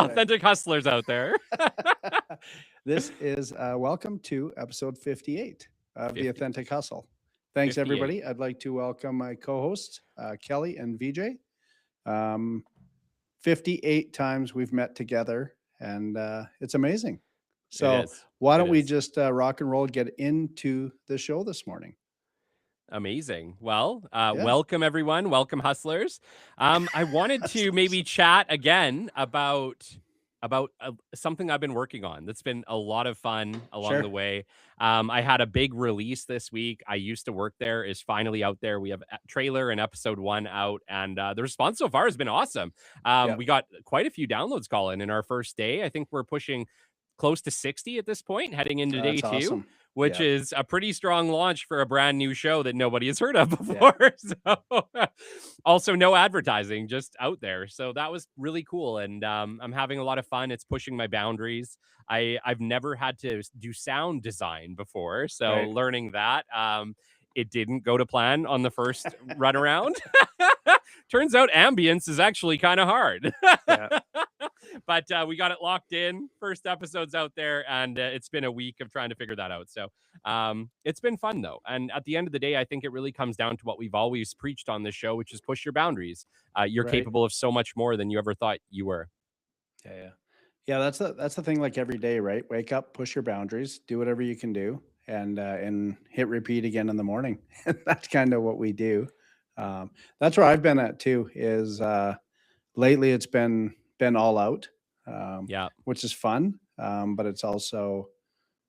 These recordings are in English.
Authentic hustlers out there. This is welcome to episode 58 of the 50, Authentic Hustle. Thanks, 58. everybody. I'd like to welcome my co-hosts, Kelly and VJ. 58 times we've met together, and it's amazing. It So is. why It don't we is. just rock and roll, get into the show this morning? Amazing. Well, Yeah. welcome everyone. Welcome hustlers. I wanted to maybe chat again about something I've been working on. That's been a lot of fun along Sure. the way. I had a big release this week. I used to work there. Is finally out there. We have a trailer and episode 1 out, and the response so far has been awesome. Yep. We got quite a few downloads, Colin, in our first day. I think we're pushing close to 60 at this point, heading into day That's 2, awesome. which Yeah. is a pretty strong launch for a brand new show that nobody has heard of Yeah. before. So, also no advertising, just out there. So that was really cool, and I'm having a lot of fun. It's pushing my boundaries. I've never had to do sound design before, so Right. learning that. It didn't go to plan on the first run around. Turns out ambience is actually kind of hard. Yeah. But we got it locked in. First episode's out there, and it's been a week of trying to figure that out. So it's been fun, though. And at the end of the day, I think it really comes down to what we've always preached on this show, which is push your boundaries. You're Right. capable of so much more than you ever thought you were. Yeah, yeah. Yeah, that's the thing, like every day, right? Wake up, push your boundaries, do whatever you can do, and hit repeat again in the morning. That's kind of what we do. That's where I've been at too, is lately it's been all out, Yeah. which is fun. But it's also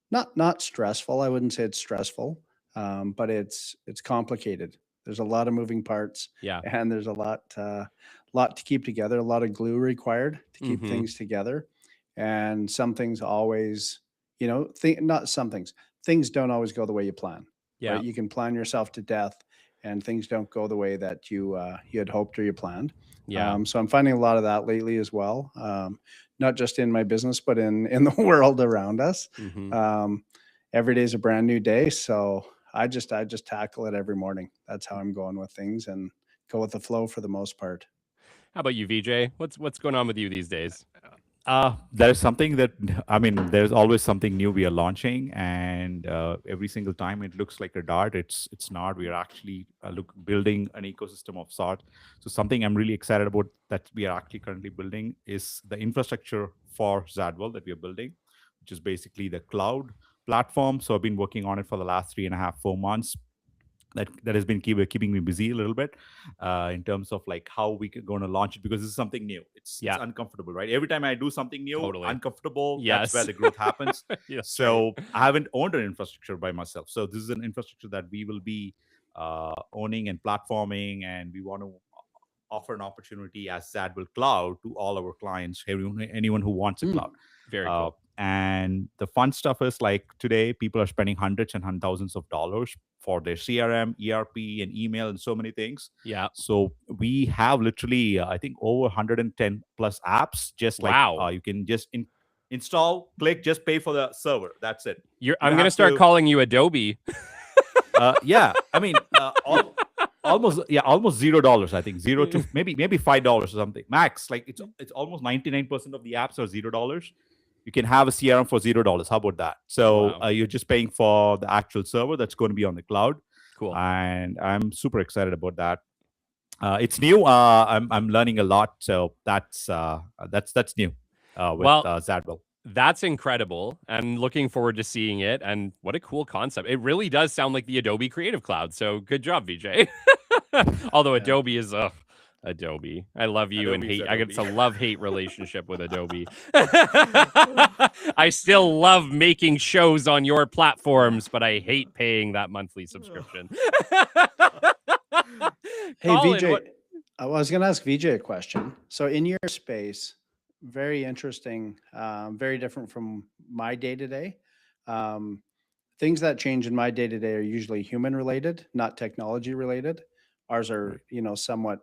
not stressful. I wouldn't say it's stressful, but it's complicated. There's a lot of moving parts, Yeah. and there's a lot to keep together. A lot of glue required to keep Mm-hmm. things together, and some things always, not some things don't always go the way you plan. Yeah. Right? You can plan yourself to death, and things don't go the way that you had hoped or you planned. Yeah. So I'm finding a lot of that lately as well. Not just in my business, but in the world around us. Mm-hmm. Um, every day is a brand new day, so I just tackle it every morning. That's how I'm going with things and go with the flow for the most part. How about you, VJ? What's going on with you these days? There's something that, I mean, there's always something new we are launching, and every single time it looks like a dart. It's not. We are actually building an ecosystem of sort. So something I'm really excited about that we are actually currently building is the infrastructure for Zadwell that we are building, which is basically the cloud platform. So I've been working on it for the last 3.5-4 months. That has been keeping me busy a little bit in terms of like how we can going to launch it, because this is something new. It's uncomfortable, right? Every time I do something new, Totally. uncomfortable, Yes. that's where the growth happens. Yes, So I haven't owned an infrastructure by myself. So this is an infrastructure that we will be owning and platforming, and we want to offer an opportunity as Zadwell Cloud to all our clients, anyone who wants a cloud. Very cool. And the fun stuff is like today, people are spending hundreds and thousands of dollars for their CRM, ERP, and email, and so many things. Yeah. So we have literally, I think, over 110 plus apps. Just like Wow. you can just install, click, just pay for the server. That's it. I'm going to start calling you Adobe. Yeah, I mean, almost $0. I think zero to maybe $5 or something max. Like it's almost 99% of the apps are $0. You can have a CRM for $0. How about that? So Wow. you're just paying for the actual server that's going to be on the cloud. Cool. And I'm super excited about that. It's new. I'm learning a lot. So that's new with Zadwell. That's incredible, and looking forward to seeing it. And what a cool concept. It really does sound like the Adobe Creative Cloud. So good job, VJ. Although Adobe is Adobe. I love you and hate. I get a love-hate relationship with Adobe. I still love making shows on your platforms, but I hate paying that monthly subscription. Hey, Colin, VJ, I was going to ask VJ a question. So in your space, very interesting, very different from my day-to-day. Things that change in my day-to-day are usually human related, not technology related. Ours are,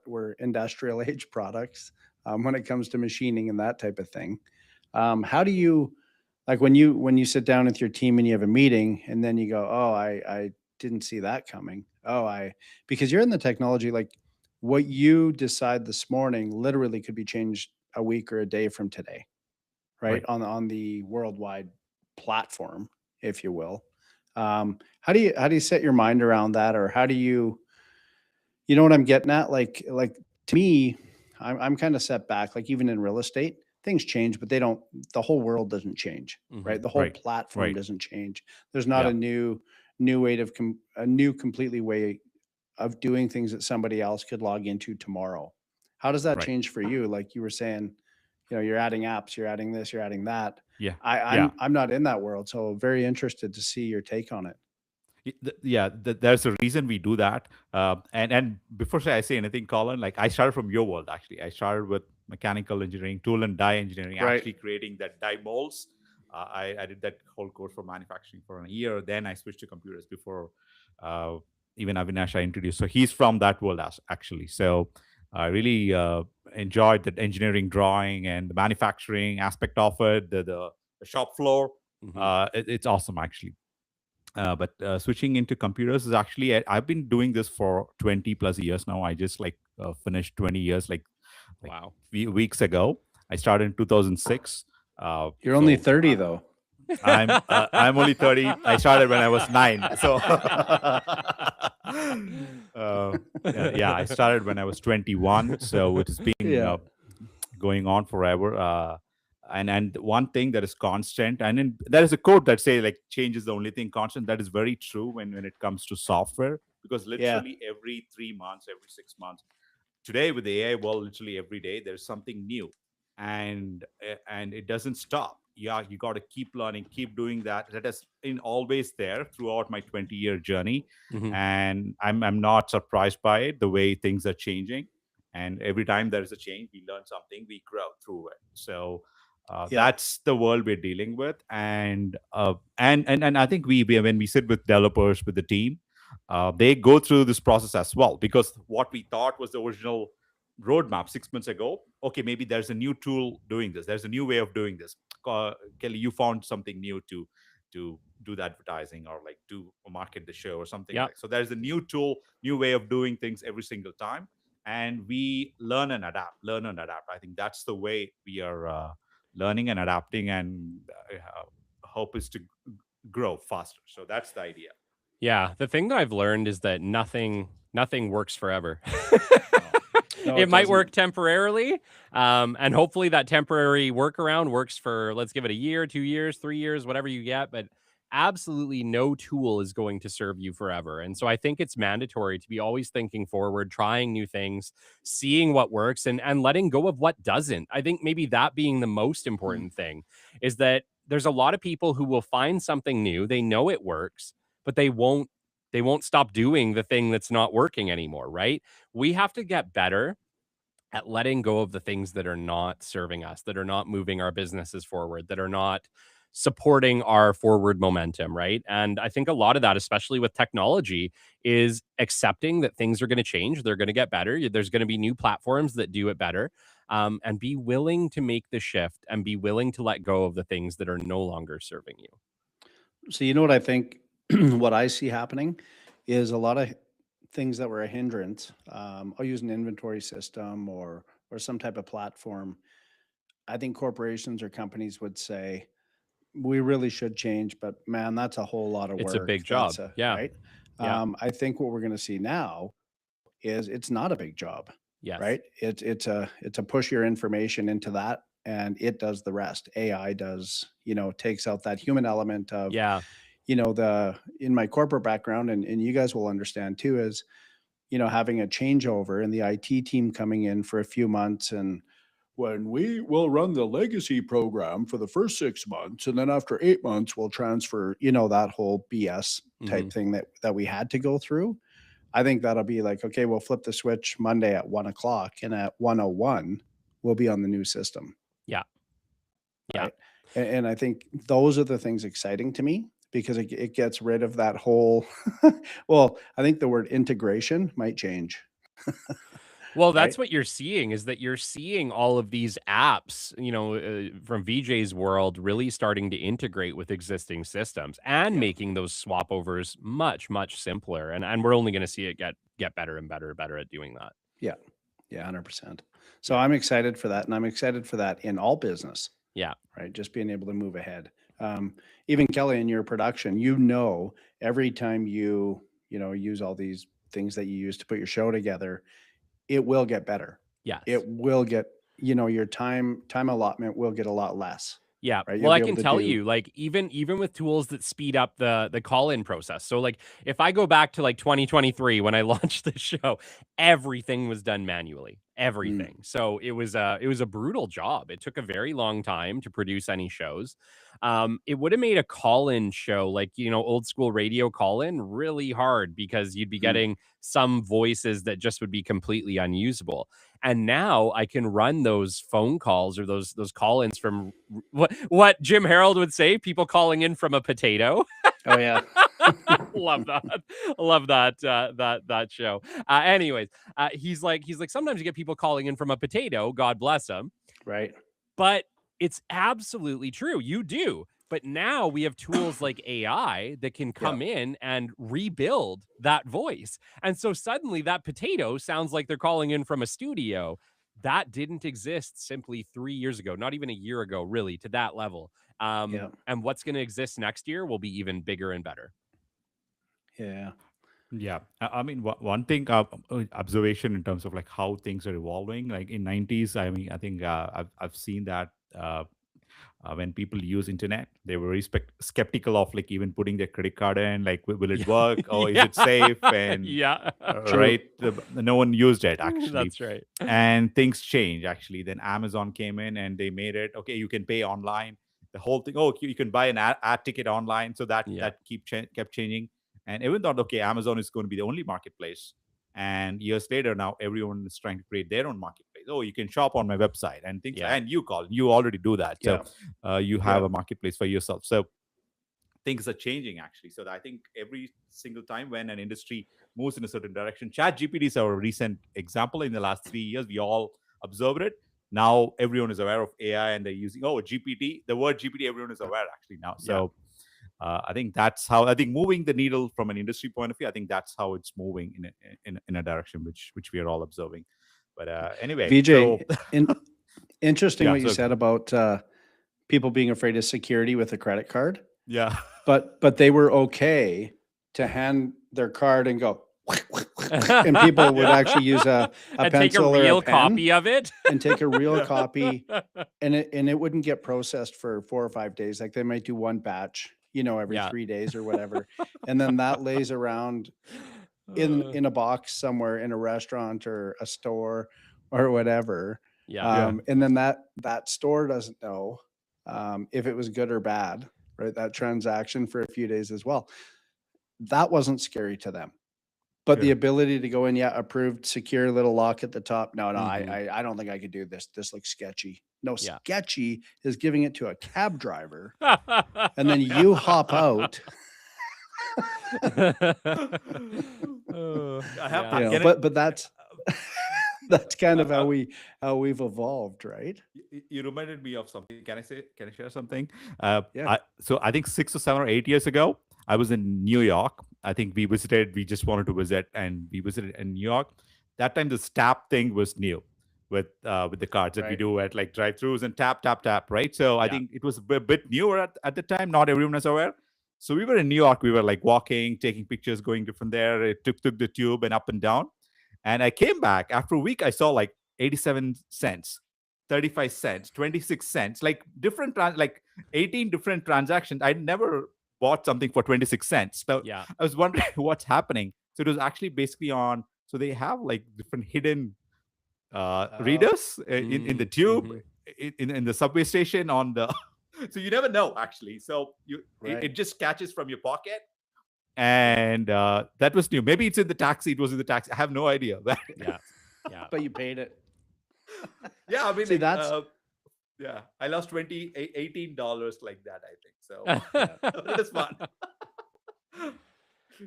we're industrial age products when it comes to machining and that type of thing. How do you, like when you sit down with your team and you have a meeting and then you go, oh, I didn't see that coming. Because you're in the technology, like what you decide this morning literally could be changed a week or a day from today. right? Right. On the worldwide platform, if you will. How do you set your mind around that, or how do you know what I'm getting at? Like to me, I'm kind of set back. Like even in real estate, things change, but they don't. The whole world doesn't change, right? The whole Right. platform Right. doesn't change. There's not Yeah. a new way of a new completely way of doing things that somebody else could log into tomorrow. How does that Right. change for you? Like you were saying, you're adding apps, you're adding this, you're adding that. Yeah. I'm Yeah. I'm not in that world, so very interested to see your take on it. Yeah, there's a reason we do that. And before I say anything, Colin, like I started from your world actually. I started with mechanical engineering, tool and die engineering, Right. actually creating that die molds. I did that whole course for manufacturing for a year. Then I switched to computers before uh, even Avinash I introduced. So he's from that world actually. So I really enjoyed that engineering drawing and the manufacturing aspect of it, the shop floor. It's awesome actually. But switching into computers is actually I've been doing this for 20 plus years now. I just finished 20 years like Wow. weeks ago. I started in 2006. You're only So 30 though. I'm only 30. I started when I was 9. So yeah, I started when I was 21. So it has been Yeah. going on forever. And one thing that is constant, and there is a quote that say like change is the only thing constant. That is very true when it comes to software, because literally every 3 months, every 6 months, today with the AI world, literally every day there's something new, and it doesn't stop. Yeah, you got to keep learning, keep doing that. That has been always there throughout my 20-year journey, and I'm not surprised by it, the way things are changing. And every time there is a change, we learn something, we grow through it. So that's the world we're dealing with, and I think we when we sit with developers, with the team, they go through this process as well, because what we thought was the original roadmap 6 months ago, okay, maybe there's a new tool doing this, there's a new way of doing this. Kelly, you found something new to do the advertising, or like to market the show or something. Yep. Like, so there's a new tool, new way of doing things every single time, and we learn and adapt. I think that's the way we are learning and adapting, and hope is to grow faster. So that's the idea. Yeah, the thing that I've learned is that nothing works forever. No, It might work doesn't. temporarily, and hopefully that temporary workaround works for, let's give it a year, 2 years, 3 years, whatever you get. But absolutely no tool is going to serve you forever. And so I think it's mandatory to be always thinking forward, trying new things, seeing what works, and letting go of what doesn't. I think maybe that being the most important thing is that there's a lot of people who will find something new, they know it works, but they won't stop doing the thing that's not working anymore, right? We have to get better at letting go of the things that are not serving us, that are not moving our businesses forward, that are not supporting our forward momentum, right? And I think a lot of that, especially with technology, is accepting that things are going to change, they're going to get better, there's going to be new platforms that do it better, and be willing to make the shift and be willing to let go of the things that are no longer serving you. So you know what I think, what I see happening is a lot of things that were a hindrance. I'll use an inventory system or some type of platform. I think corporations or companies would say, we really should change, but man, that's a whole lot of work. It's a big job. Yeah. Right. Yeah. I think what we're going to see now is it's not a big job, Yes. right? It's a push your information into that and it does the rest. AI does, takes out that human element of, Yeah. in my corporate background, and you guys will understand too, is, having a changeover and the IT team coming in for a few months, and when we will run the legacy program for the first 6 months, and then after 8 months, we'll transfer, that whole BS type thing that we had to go through. I think that'll be like, okay, we'll flip the switch Monday at 1:00, and at 1:01, we'll be on the new system. Yeah. Yeah. Right? And I think those are the things exciting to me, because it gets rid of that whole, well, I think the word integration might change. Well, that's what you're seeing, is that you're seeing all of these apps, from VJ's world really starting to integrate with existing systems and making those swap overs much, much simpler. And we're only going to see it get better and better at doing that. Yeah. Yeah. 100%. So I'm excited for that. And I'm excited for that in all business. Yeah. right? Just being able to move ahead. Even Kelly, in your production, every time you use all these things that you use to put your show together, it will get better. Yes. It will get, your time allotment will get a lot less. Yeah. Right? Well, I can tell you, like, even with tools that speed up the call-in process. So, like, if I go back to like 2023 when I launched the show, everything was done manually. Everything. So it was a brutal job. It took a very long time to produce any shows. It would have made a call-in show, like, old school radio call-in, really hard because you'd be getting some voices that just would be completely unusable. And now I can run those phone calls or those call-ins from what Jim Harold would say, people calling in from a potato. Oh yeah. Love that. Love that show. Anyways, he's like sometimes you get people calling in from a potato, God bless them. Right. But it's absolutely true. You do. But now we have tools like AI that can come in and rebuild that voice. And so suddenly that potato sounds like they're calling in from a studio. That didn't exist simply 3 years ago, not even a year ago, really, to that level. And what's going to exist next year will be even bigger and better. Yeah. Yeah, I mean, one thing, observation in terms of like how things are evolving. Like in 90s, I mean, I think I've seen that when people use internet, they were very skeptical of like even putting their credit card in. Like, will it work? Or is it safe? And right, no one used it actually. That's right. And things change actually. Then Amazon came in and they made it okay. You can pay online. The whole thing. Oh, you can buy an ad ticket online. So that kept changing. And even thought, okay, Amazon is going to be the only marketplace. And years later, now everyone is trying to create their own marketplace. Oh, you can shop on my website and things. And you already do that. So you have a marketplace for yourself. So things are changing actually. So I think every single time when an industry moves in a certain direction, ChatGPT is our recent example. In the last 3 years, we all observed it. Now everyone is aware of AI and they're using GPT. The word GPT, everyone is aware actually now. So. I think that's how moving the needle from an industry point of view. I think that's how it's moving in a direction which we are all observing. But anyway, Vijay, interesting what you said about people being afraid of security with a credit card. Yeah, but they were okay to hand their card and go, and people would actually use a pencil take a real or a pen copy of it and take a real copy, and it wouldn't get processed for 4 or 5 days. Like they might do one batch, every 3 days or whatever. And then that lays around in a box somewhere in a restaurant or a store or whatever. And then that store doesn't know if it was good or bad, right? That transaction for a few days as well. That wasn't scary to them. But the ability to go in, approved, secure little lock at the top. No, I don't think I could do this. This looks sketchy. No, sketchy is giving it to a cab driver, and then you hop out. But that's that's kind of how we've evolved, right? You reminded me of something. Can I share something? So I think 6 or 7 or 8 years ago, I was in New York. I think we just wanted to visit, and we visited in New York. That time the tap thing was new with the cards that we do at like drive-throughs and tap, right? So I think it was a bit newer at the time. Not everyone was aware. So we were in New York. We were like walking, taking pictures, going from there. It took the tube and up and down. And I came back after a week. I saw like 87 cents, 35 cents, 26 cents, like 18 different transactions. I never bought something for 26 cents. So I was wondering what's happening. So it was actually basically on. So they have like different hidden readers in the tube, in the subway station, on the. So you never know actually. So it just catches from your pocket. And that was new. Maybe it's in the taxi. It was in the taxi. I have no idea. But you paid it. I mean, see, that's I lost $18 like that, I think. So it is fun.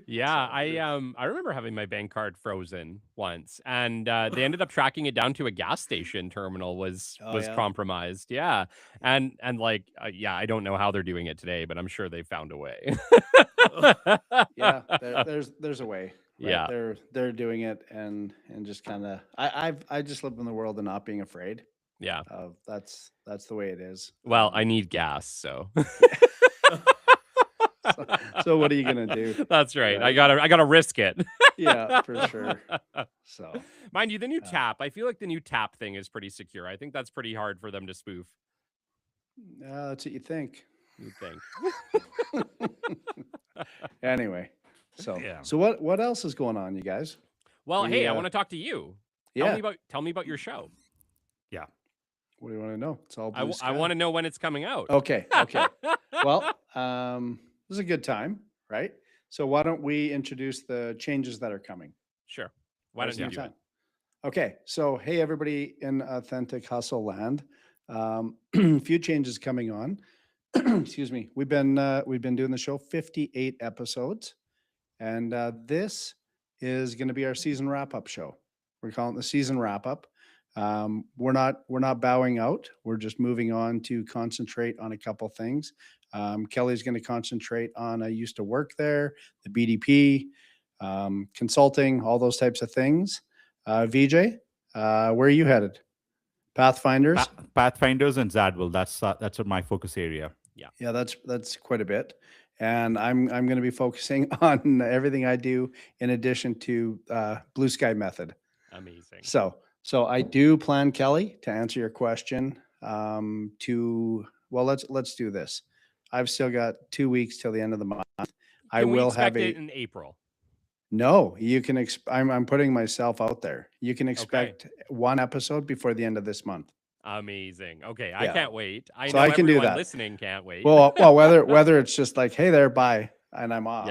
I remember having my bank card frozen once, and they ended up tracking it down to a gas station terminal was compromised. And like I don't know how they're doing it today, but I'm sure they found a way. There's a way. Right? They're doing it and just kind of I just live in the world of not being afraid. Yeah. That's the way it is. Well, I need gas, so. So what are you gonna do? That's right. Right. I gotta risk it. Yeah, for sure. So Mind you, the new tap. I feel like the new tap thing is pretty secure. I think that's pretty hard for them to spoof. that's what you think. You think? Anyway, so Yeah. so what else is going on, you guys? Well, hey, I Yeah. want to talk to you. Yeah. Tell me about your show. Yeah. What do you want to know? It's all blue I sky. want to know when it's coming out. Okay. Well, this is a good time, right? So why don't we introduce the changes that are coming? Sure. Why don't you do it? Okay. So, hey, everybody in Authentic Hustle Land. A few changes coming on. Excuse me. We've been doing the show 58 episodes, and this is going to be our season wrap-up show. We're calling it the season wrap-up. We're not bowing out. We're just moving on to concentrate on a couple things. Kelly's going to concentrate on I used to work there, the BDP, consulting, all those types of things. VJ, where are you headed? Pathfinders. Pathfinders and Zadwell. That's my focus area. Yeah, that's quite a bit. And I'm going to be focusing on everything I do in addition to Blue Sky Method. Amazing. So I do plan, Kelly, to answer your question. Let's do this. I've still got 2 weeks till the end of the month. Can we expect it in April? No, you can. I'm putting myself out there. You can expect one episode before the end of this month. Amazing. Okay, I can't wait. I So know I can do everyone that. listening can't wait. Well, whether it's just like, hey there, bye, and I'm off.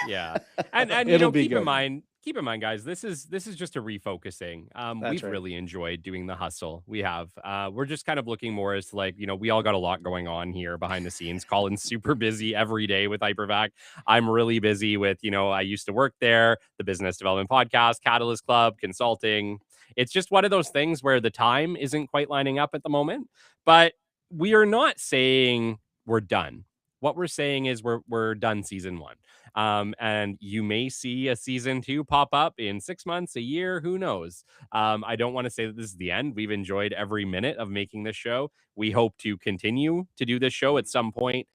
Yeah. And It'll be keep good. in mind, guys, this is just a refocusing. We've right. really enjoyed doing the hustle. We have. We're just kind of looking more as to, like, we all got a lot going on here behind the scenes. Colin's super busy every day with Hypervac. I'm really busy with, I used to work there, the business development podcast, Catalyst Club, consulting. It's just one of those things where the time isn't quite lining up at the moment, but we are not saying we're done. What we're saying is we're done season 1. And you may see a season 2 pop up in 6 months, a year, who knows? I don't want to say that this is the end. We've enjoyed every minute of making this show. We hope to continue to do this show at some point.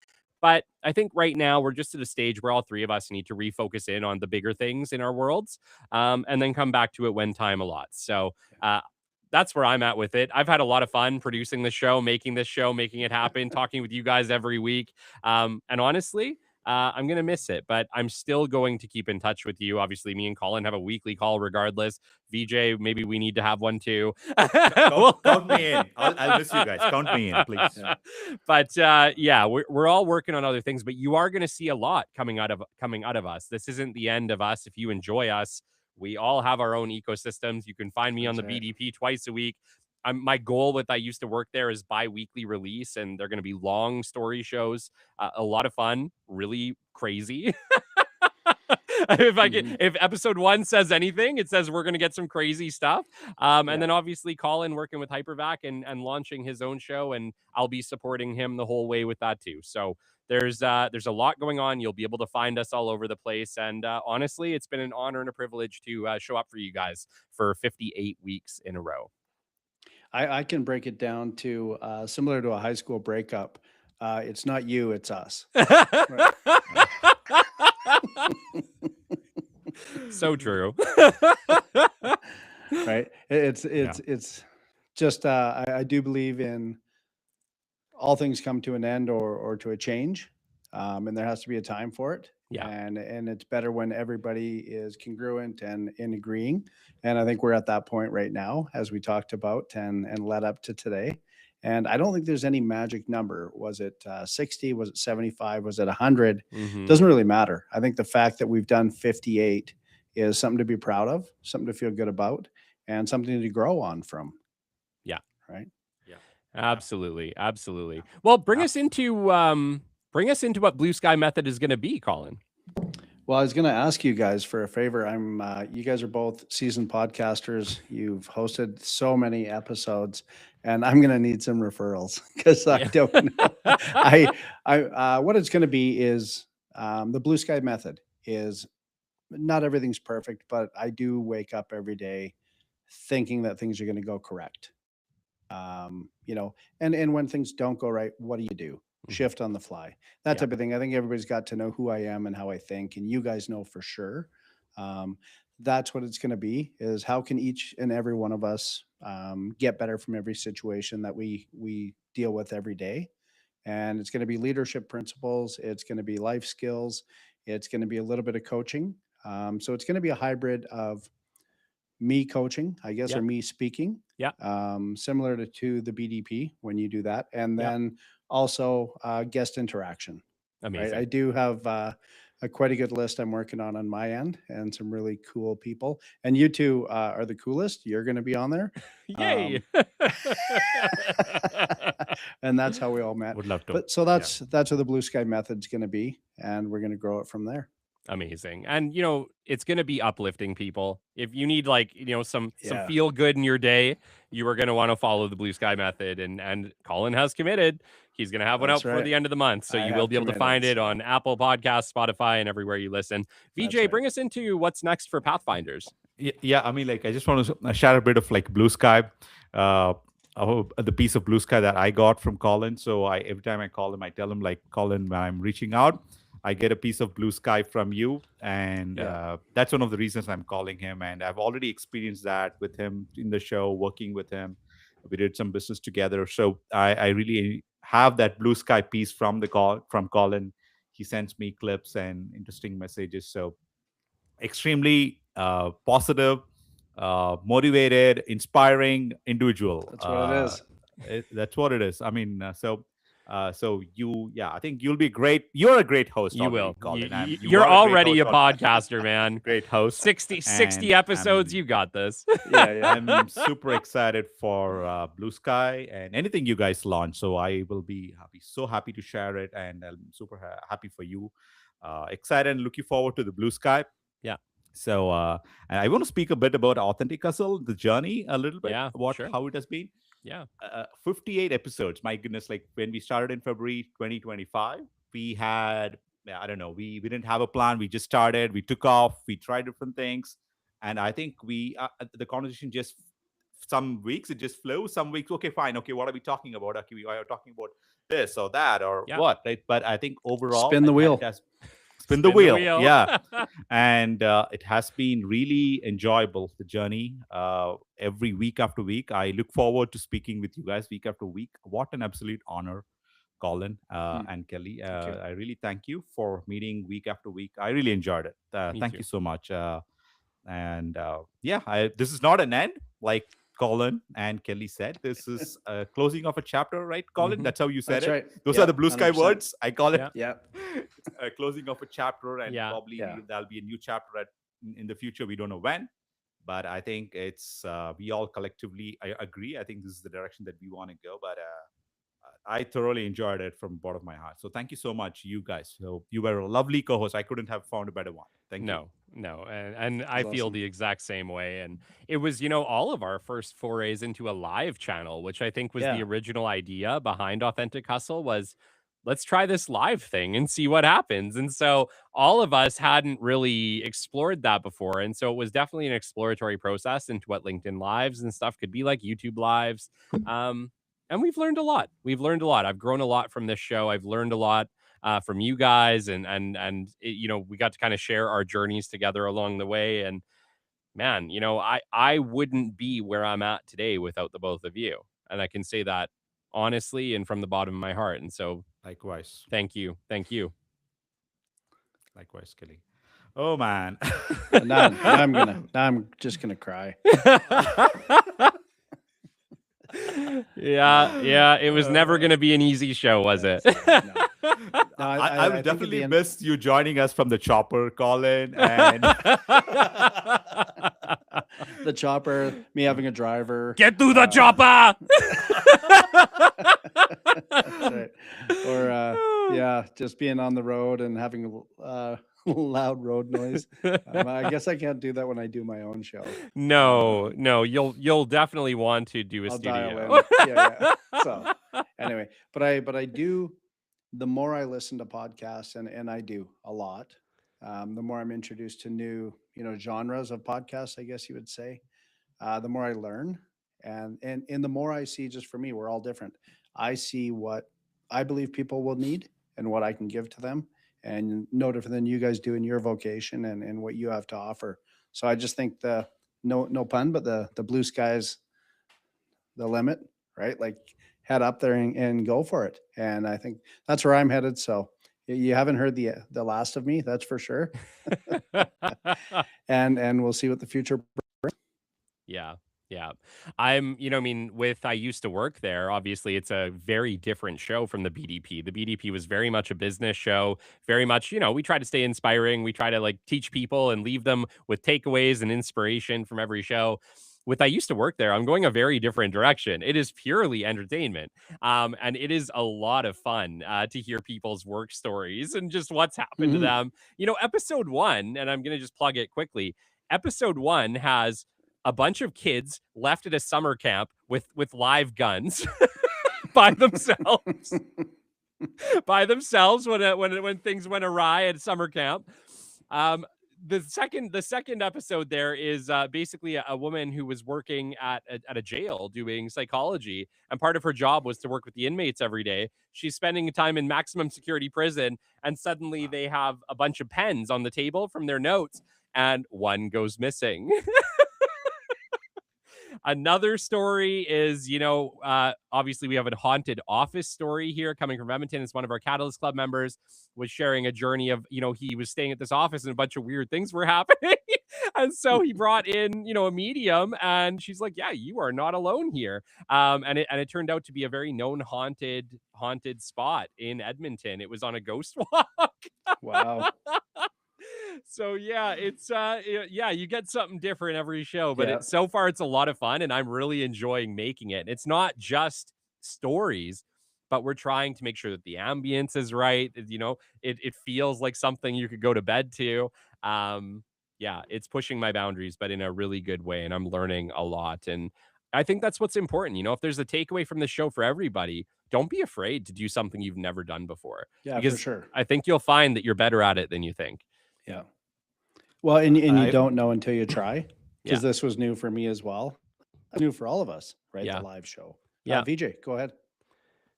But I think right now we're just at a stage where all three of us need to refocus in on the bigger things in our worlds, and then come back to it when time allots. So that's where I'm at with it. I've had a lot of fun producing the show, making it happen, talking with you guys every week. And honestly, I'm going to miss it, but I'm still going to keep in touch with you. Obviously, me and Colin have a weekly call regardless. VJ, maybe we need to have one too. Count me in. I'll miss you guys. Count me in, please. Yeah. But we're all working on other things, but you are going to see a lot coming out of us. This isn't the end of us. If you enjoy us, we all have our own ecosystems. You can find me on the BDP twice a week. My goal with I used to work there is bi-weekly release, and they're going to be long story shows, a lot of fun, really crazy. If episode 1 says anything, it says we're going to get some crazy stuff. And then obviously Colin working with Hypervac and launching his own show, and I'll be supporting him the whole way with that too. So there's a lot going on. You'll be able to find us all over the place. And honestly, it's been an honor and a privilege to show up for you guys for 58 weeks in a row. I can break it down to similar to a high school breakup. It's not you, it's us. So true. Right. It's just I do believe in all things come to an end or to a change, and there has to be a time for it. Yeah. And it's better when everybody is congruent and in agreeing. And I think we're at that point right now, as we talked about and led up to today. And I don't think there's any magic number. Was it 60? Was it 75? Was it 100? Doesn't really matter. I think the fact that we've done 58 is something to be proud of, something to feel good about, and something to grow on from. Yeah. Right. Yeah. Absolutely. Well, bring us into what Blue Sky Method is going to be, Colin. Well, I was going to ask you guys for a favor. You guys are both seasoned podcasters. You've hosted so many episodes, and I'm going to need some referrals because I don't know. What it's going to be is the Blue Sky Method is not everything's perfect, but I do wake up every day thinking that things are going to go correct. You know, and when things don't go right, what do you do? Shift on the fly, that Yeah. type of thing. I think everybody's got to know who I am and how I think, and you guys know for sure. Um, that's what it's going to be: is how can each and every one of us get better from every situation that we deal with every day. And it's going to be leadership principles. It's going to be life skills. It's going to be a little bit of coaching. So it's going to be a hybrid of me coaching, I guess, Yeah. or me speaking, Yeah. similar to the BDP when you do that. And Yeah. then also guest interaction, right? I Amazing. do have quite a good list I'm working on my end, and some really cool people. And you two are the coolest. You're going to be on there. Yay. And that's how we all met. Would love to. But so that's where the Blue Sky Method's going to be, and we're going to grow it from there. Amazing. And you know, it's going to be uplifting people. If you need like, you know, some Yeah. feel good in your day, you are going to want to follow the Blue Sky Method, and Colin has committed. He's going to have one That's out before right. the end of the month, so I you will have be able to committed, find it so- on Apple Podcasts, Spotify, and everywhere you listen. That's VJ, right. bring us into what's next for Pathfinders. Yeah, I mean, like, I just want to share a bit of like Blue Sky, the piece of Blue Sky that I got from Colin. So every time I call him, I tell him like, Colin, when I'm reaching out, I get a piece of Blue Sky from you, and that's one of the reasons I'm calling him. And I've already experienced that with him in the show, working with him. We did some business together, so I really have that Blue Sky piece from from Colin. He sends me clips and interesting messages. So extremely positive, motivated, inspiring individual. That's what it is. That's what it is. I mean, so I think you'll be great. You're a great host. You already, will. Colin. You're are a great already a host on- podcaster, man. Great host. 60 And episodes, I'm- you got this. Yeah. I'm super excited for Blue Sky and anything you guys launch. So I will be so happy to share it, and I'm super happy for you. Excited and looking forward to the Blue Sky. Yeah. So and I want to speak a bit about Authentic Hustle, the journey, a little bit, Yeah, sure. how it has been. Yeah. 58 episodes. My goodness, like when we started in February 2025, we had, I don't know, we didn't have a plan. We just started, we took off, we tried different things. And I think the conversation just, some weeks it just flows. Some weeks, okay, fine. Okay, what are we talking about? Okay, we are talking about this or that or Yeah. what, right? But I think overall, Spin the wheel. it has, spin the wheel. Yeah. And it has been really enjoyable, the journey. Every week after week, I look forward to speaking with you guys week after week. What an absolute honor, Colin and Kelly. you. I really thank you for meeting week after week. I really enjoyed it. Me Thank too. you so much. This is not an end, like Colin and Kelly said. This is a closing of a chapter, right, Colin? Mhm. That's how you said That's it. right. Those Yeah, are the Blue Sky 100%. words. I call it Yeah. Yeah. closing of a chapter, and Yeah. probably Yeah. there'll be a new chapter in the future. We don't know when, but I think it's we all collectively agree. I think this is the direction that we want to go. But I thoroughly enjoyed it from the bottom of my heart. So thank you so much, you guys. So you were a lovely co-host. I couldn't have found a better one. Thank you. No. And I That's feel awesome. the exact same way. And it was, you know, all of our first forays into a live channel, which I think was the Yeah. original idea behind Authentic Hustle, was let's try this live thing and see what happens. And so all of us hadn't really explored that before. And so it was definitely an exploratory process into what LinkedIn Lives and stuff could be like, YouTube Lives. And we've learned a lot. I've grown a lot from this show. I've learned a lot from you guys, and you know, we got to kind of share our journeys together along the way. And man, you know, I wouldn't be where I'm at today without the both of you, and I can say that honestly and from the bottom of my heart. And so, Likewise. thank you. Likewise, Kelly. Oh man. Now I'm just gonna cry. Yeah. It was never going to be an easy show, was it? No, I will think at definitely the end- miss you joining us from the chopper, Colin. And the chopper, me having a driver. Get through the chopper. That's right. Or yeah, just being on the road and having loud road noise. I guess I can't do that when I do my own show. No, you'll definitely want to do a I'll studio. dial in. Yeah. So anyway, but I do. The more I listen to podcasts, and I do a lot, the more I'm introduced to new, genres of podcasts, I guess you would say. The more I learn, And the more I see, just for me, we're all different. I see what I believe people will need and what I can give to them, and no different than you guys do in your vocation and what you have to offer. So I just think no pun, but the blue sky's the limit, right? Like head up there and go for it. And I think that's where I'm headed. So you haven't heard the last of me, that's for sure. And we'll see what the future. Yeah. Yeah. I mean, I used to work there. Obviously, it's a very different show from the BDP. The BDP was very much a business show, very much, we try to stay inspiring. We try to like teach people and leave them with takeaways and inspiration from every show. With I used to work there, I'm going a very different direction. It is purely entertainment. And it is a lot of fun to hear people's work stories and just what's happened to them. Episode 1, and I'm going to just plug it quickly. Episode 1 has a bunch of kids left at a summer camp with live guns by themselves when things went awry at summer camp. The second episode there is basically a woman who was working at a jail doing psychology, and part of her job was to work with the inmates every day. She's spending time in maximum security prison, and suddenly they have a bunch of pens on the table from their notes, and one goes missing. Another story is, obviously we have a haunted office story here coming from Edmonton. It's one of our Catalyst Club members was sharing a journey of, he was staying at this office and a bunch of weird things were happening. And so he brought in, a medium, and she's like, yeah, you are not alone here. And it turned out to be a very known haunted spot in Edmonton. It was on a ghost walk. Wow. So yeah, it's you get something different every show, but Yeah. so far it's a lot of fun, and I'm really enjoying making it. It's not just stories, but we're trying to make sure that the ambience is right. It feels like something you could go to bed to. Yeah, it's pushing my boundaries, but in a really good way, and I'm learning a lot. And I think that's what's important. If there's a takeaway from the show for everybody, don't be afraid to do something you've never done before. Yeah, because for sure. I think you'll find that you're better at it than you think. Yeah. Well, and you don't know until you try, because Yeah. this was new for me as well. New for all of us, right? Yeah. The live show. Yeah. Vijay, go ahead.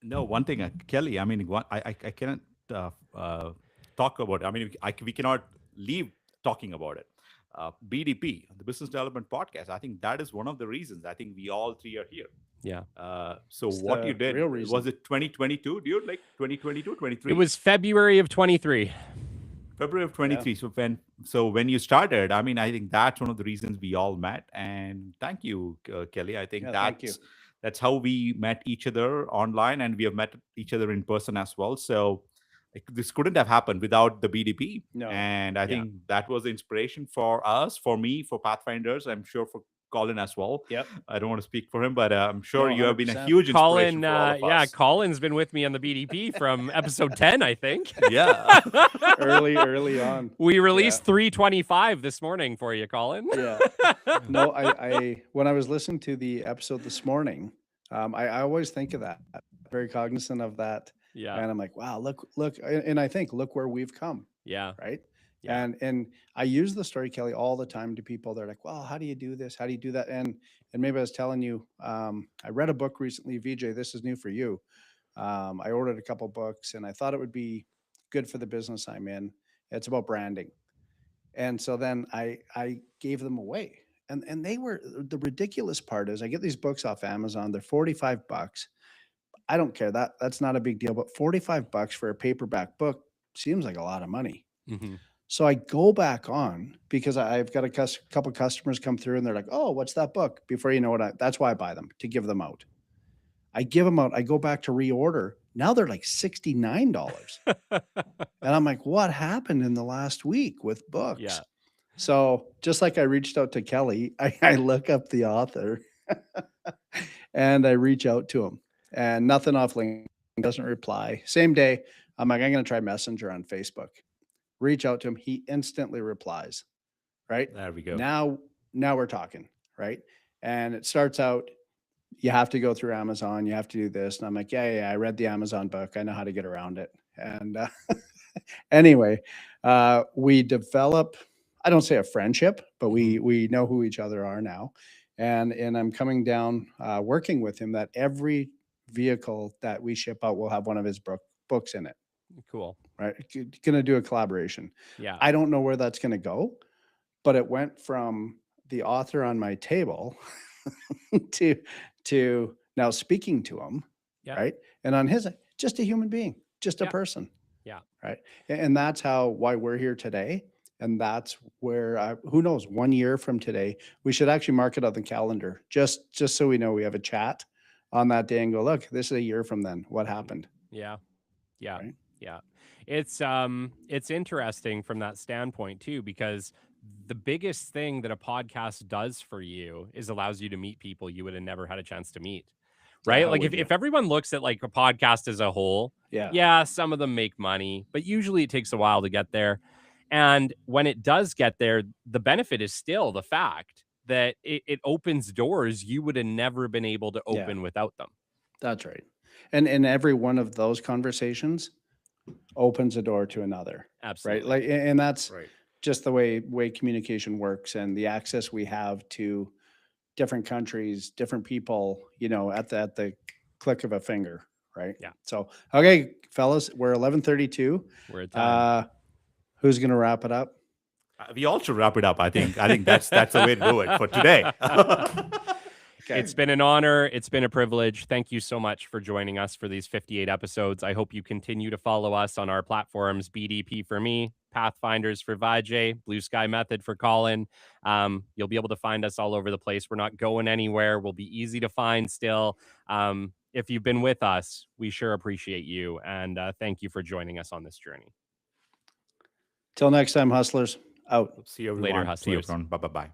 No, one thing, Kelly. I mean, I cannot talk about. I mean, we cannot leave talking about it. BDP, the Business Development Podcast. I think that is one of the reasons. I think we all three are here. Yeah. So It's what the you did, real reason. was it 2022, dude? Like 2022, 23? It was February of 23. February of 23. So when you started, I mean, I think that's one of the reasons we all met. And thank you, Kelly. I think thank you. that's how we met each other online, and we have met each other in person as well. So this couldn't have happened without the BDP. No. And I think that was the inspiration for us, for me, for Pathfinders. I'm sure for Colin as well. Yep. I don't want to speak for him, but I'm sure No, you have been a 100%. huge inspiration Colin, for all of us. Colin's been with me on the BDP from episode 10, I think. Yeah. early on. We released 325 this morning for you, Colin. Yeah. No, I when I was listening to the episode this morning, I always think of that. Very cognizant of that. Yeah. And I'm like, wow, look, and I think, look where we've come. Yeah. Right. Yeah. And I use the story, Kelly, all the time to people. They're like, well, how do you do this? How do you do that? And maybe I was telling you, I read a book recently, Vijay, this is new for you. I ordered a couple books, and I thought it would be good for the business I'm in. It's about branding. And so then I gave them away. And they were, the ridiculous part is I get these books off Amazon. They're $45. I don't care. That's not a big deal, but $45 for a paperback book seems like a lot of money. Mm-hmm. So I go back on because I've got a couple customers come through, and they're like, oh, what's that book? Before you know it, that's why I buy them, to give them out. I give them out. I go back to reorder. Now they're like $69. And I'm like, what happened in the last week with books? Yeah. So just like I reached out to Kelly, I look up the author and I reach out to him, and nothing off LinkedIn, doesn't reply. Same day, I'm like, I'm going to try Messenger on Facebook. Reach out to him. He instantly replies, right? There we go. Now we're talking, right? And it starts out, you have to go through Amazon. You have to do this. And I'm like, yeah, I read the Amazon book. I know how to get around it. And anyway, we develop, I don't say a friendship, but we know who each other are now. and I'm coming down, working with him, that every vehicle that we ship out will have one of his books in it. Cool. Right? Going to do a collaboration. Yeah. I don't know where that's going to go, but it went from the author on my table to now speaking to him. Yeah. Right. And on his, just a human being, just a Yeah. person. Yeah. Right. And that's why we're here today. And that's where, who knows, 1 year from today, we should actually mark it on the calendar, just so we know we have a chat on that day and go, look, this is a year from then. What happened? Yeah. Yeah. Right? Yeah. It's interesting from that standpoint too, because the biggest thing that a podcast does for you is allows you to meet people you would have never had a chance to meet. Right? how Like would if everyone looks at like a podcast as a whole, Yeah. some of them make money, but usually it takes a while to get there. And when it does get there, the benefit is still the fact that it opens doors you would have never been able to Yeah. open without them. That's right. And every one of those conversations opens a door to another. Absolutely. Right. Like, and that's Right. just the way communication works, and the access we have to different countries, different people, at the click of a finger. Right. Yeah. So, okay, fellas, we're 11:32. We're at time. Who's going to wrap it up? We all should wrap it up. I think that's the way to do it for today. Okay. It's been an honor. It's been a privilege. Thank you so much for joining us for these 58 episodes. I hope you continue to follow us on our platforms, BDP for me, Pathfinders for Vijay, Blue Sky Method for Colin. You'll be able to find us all over the place. We're not going anywhere. We'll be easy to find still. If you've been with us, we sure appreciate you. And thank you for joining us on this journey. Till next time, hustlers, out. See you Later, everyone. See you hustlers. everyone. Bye bye.